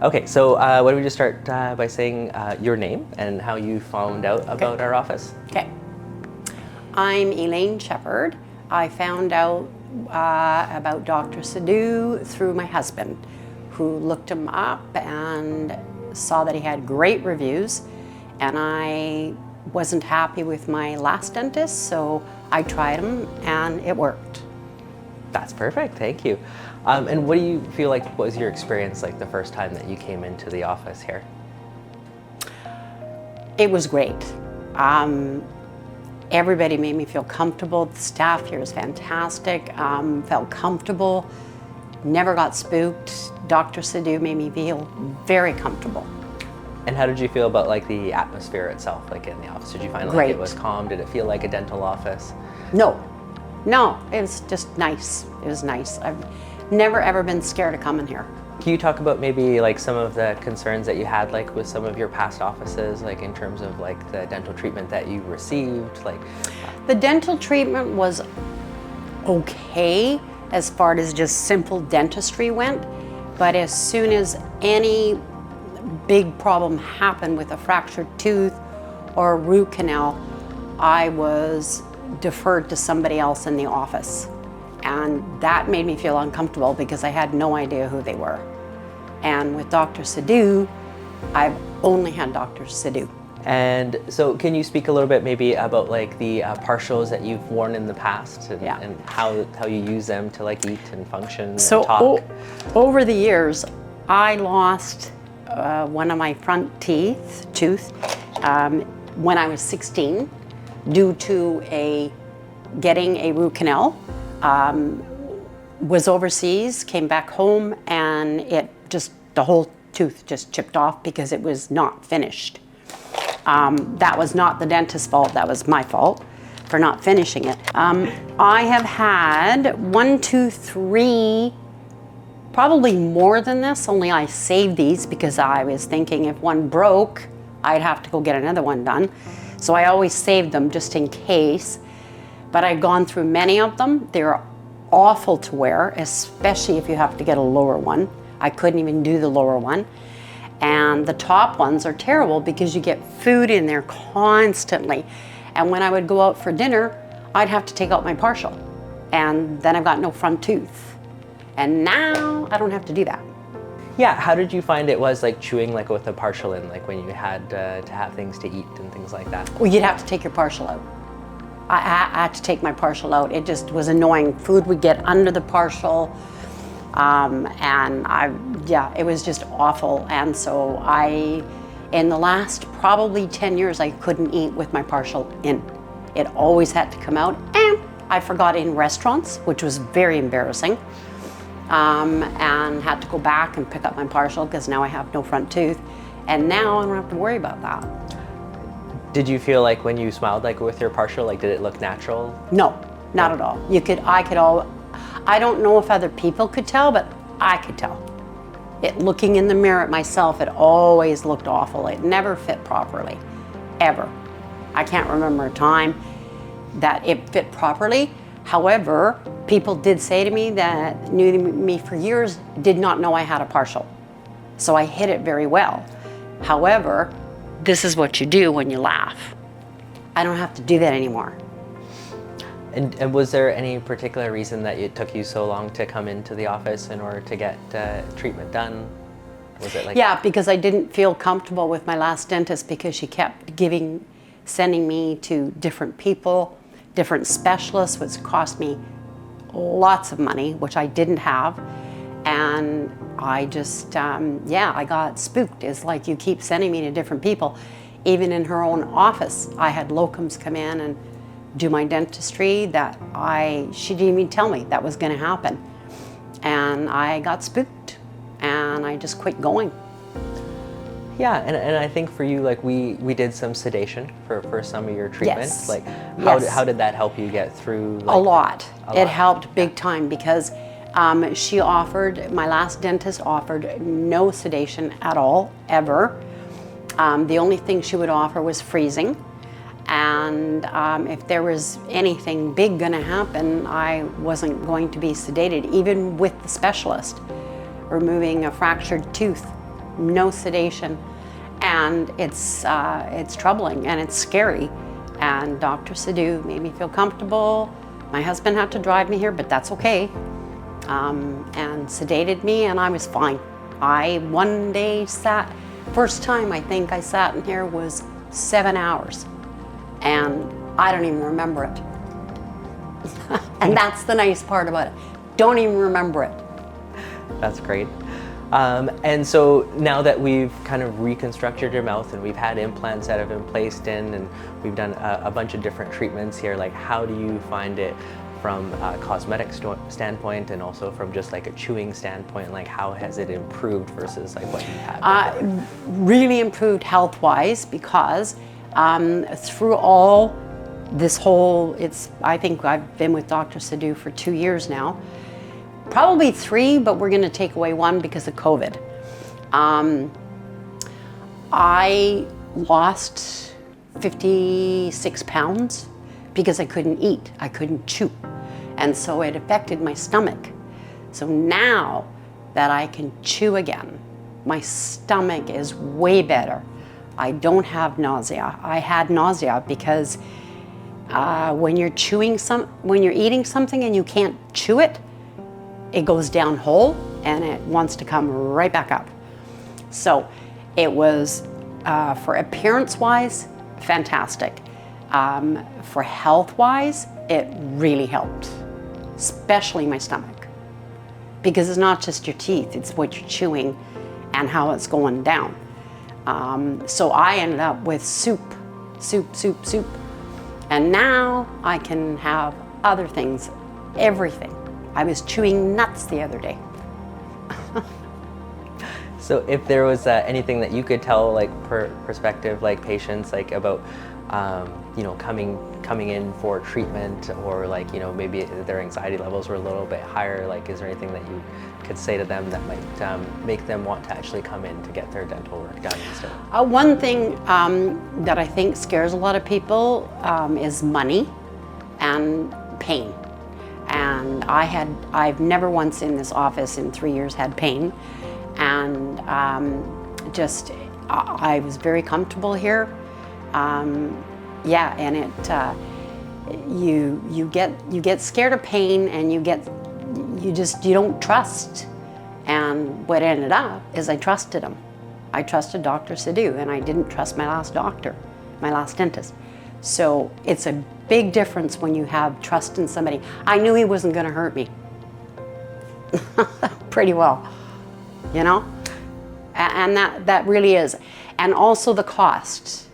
Okay, so why don't we just start by saying your name and how you found out about our office? Okay. I'm Elaine Shepherd. I found out about Dr. Sadhu through my husband, who looked him up and saw that he had great reviews, and I wasn't happy with my last dentist, so I tried him and it worked. That's perfect, thank you. And what do you feel like was your experience like the first time that you came into the office here? It was great. Everybody made me feel comfortable. The staff here is fantastic. Felt comfortable, never got spooked. Dr. Sadhu made me feel very comfortable. And how did you feel about like the atmosphere itself, like in the office? Did you find like it was calm? Did it feel like a dental office? No, it was just nice. It was nice. I've never ever been scared to come in here. Can you talk about maybe like some of the concerns that you had like with some of your past offices, like in terms of like the dental treatment that you received? Like the dental treatment was okay as far as just simple dentistry went, but as soon as any big problem happened with a fractured tooth or a root canal, I was deferred to somebody else in the office. And that made me feel uncomfortable because I had no idea who they were. And with Dr. Sadhu, I've only had Dr. Sadhu. And so can you speak a little bit maybe about like the partials that you've worn in the past and, and how you use them to like eat and function and talk? Over the years, I lost one of my front tooth when I was 16 due to getting a root canal. Was overseas, came back home, and the whole tooth just chipped off because it was not finished. That was not the dentist's fault, that was my fault for not finishing it. I have had 1, 2, 3, probably more than this, only I saved these because I was thinking if one broke, I'd have to go get another one done. So I always saved them just in case. But I've gone through many of them. They're awful to wear, especially if you have to get a lower one. I couldn't even do the lower one. And the top ones are terrible because you get food in there constantly. And when I would go out for dinner, I'd have to take out my partial. And then I've got no front tooth. And now I don't have to do that. Yeah, how did you find it was like chewing like with a partial in, like when you had to have things to eat and things like that? Well, you'd have to take your partial out. I had to take my partial out. It just was annoying. Food would get under the partial, it was just awful. And so in the last probably 10 years, I couldn't eat with my partial in. It always had to come out, and I forgot in restaurants, which was very embarrassing, and had to go back and pick up my partial because now I have no front tooth, and now I don't have to worry about that. Did you feel like when you smiled like with your partial, like did it look natural? No, not at all. I don't know if other people could tell, but I could tell. Looking in the mirror at myself, it always looked awful. It never fit properly, ever. I can't remember a time that it fit properly. However, people did say to me that knew me for years did not know I had a partial. So I hid it very well. However, this is what you do when you laugh. I don't have to do that anymore. And was there any particular reason that it took you so long to come into the office in order to get treatment done? Was it like... Yeah, because I didn't feel comfortable with my last dentist because she kept sending me to different people, different specialists, which cost me lots of money, which I didn't have. And I just, I got spooked. It's like you keep sending me to different people. Even in her own office, I had locums come in and do my dentistry that she didn't even tell me that was gonna happen. And I got spooked and I just quit going. Yeah, and I think for you, like we did some sedation for some of your treatments. Yes. Like how did that help you get through? Like, a lot. It helped big time because my last dentist offered no sedation at all, ever. The only thing she would offer was freezing. And if there was anything big gonna happen, I wasn't going to be sedated, even with the specialist. Removing a fractured tooth no sedation, and it's troubling and it's scary. And Dr. Sidhu made me feel comfortable. My husband had to drive me here, but that's okay. And sedated me, and I was fine. I one day first time I think I sat in here was 7 hours, and I don't even remember it. And that's the nice part about it. Don't even remember it. That's great. And so now that we've kind of reconstructed your mouth and we've had implants that have been placed in and we've done a bunch of different treatments here, like how do you find it from a cosmetic standpoint and also from just like a chewing standpoint? Like how has it improved versus like what you had before? Really improved health-wise, because through all this whole, I think I've been with Dr. Sidhu for 2 years now. Probably 3, but we're going to take away 1 because of COVID. I lost 56 pounds because I couldn't eat. I couldn't chew. And so it affected my stomach. So now that I can chew again, my stomach is way better. I don't have nausea. I had nausea because when you're eating something and you can't chew it, it goes down whole and it wants to come right back up. So it was, for appearance-wise, fantastic. For health-wise, it really helped, especially my stomach. Because it's not just your teeth, it's what you're chewing and how it's going down. So I ended up with soup. And now I can have other things, everything. I was chewing nuts the other day. So if there was anything that you could tell like prospective like patients like about you know coming in for treatment, or like, you know, maybe their anxiety levels were a little bit higher, like is there anything that you could say to them that might make them want to actually come in to get their dental work done instead? One thing that I think scares a lot of people is money and pain. And I've never once in this office in 3 years had pain, and I was very comfortable here. Yeah, and you get scared of pain, and you don't trust. And what ended up is I trusted him. I trusted Dr. Sidhu, and I didn't trust my last doctor, my last dentist. So it's a big difference when you have trust in somebody. I knew he wasn't going to hurt me. Pretty well, you know? And that really is. And also the cost.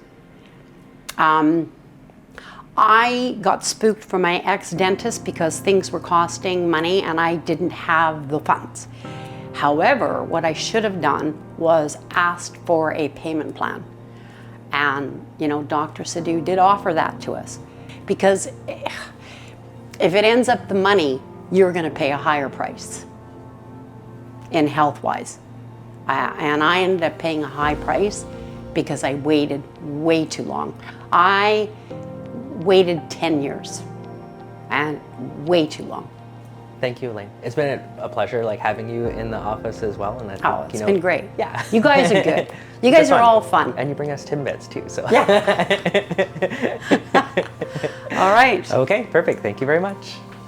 I got spooked from my ex-dentist because things were costing money and I didn't have the funds. However, what I should have done was asked for a payment plan. And, you know, Dr. Sidhu did offer that to us. Because if it ends up the money, you're going to pay a higher price in health-wise. And I ended up paying a high price because I waited way too long. I waited 10 years, and way too long. Thank you, Elaine. It's been a pleasure like having you in the office as well. And I think, it's been great. Yeah. You guys are good. You guys are all fun. And you bring us Timbits too, so. Yeah. All right. Okay, perfect. Thank you very much.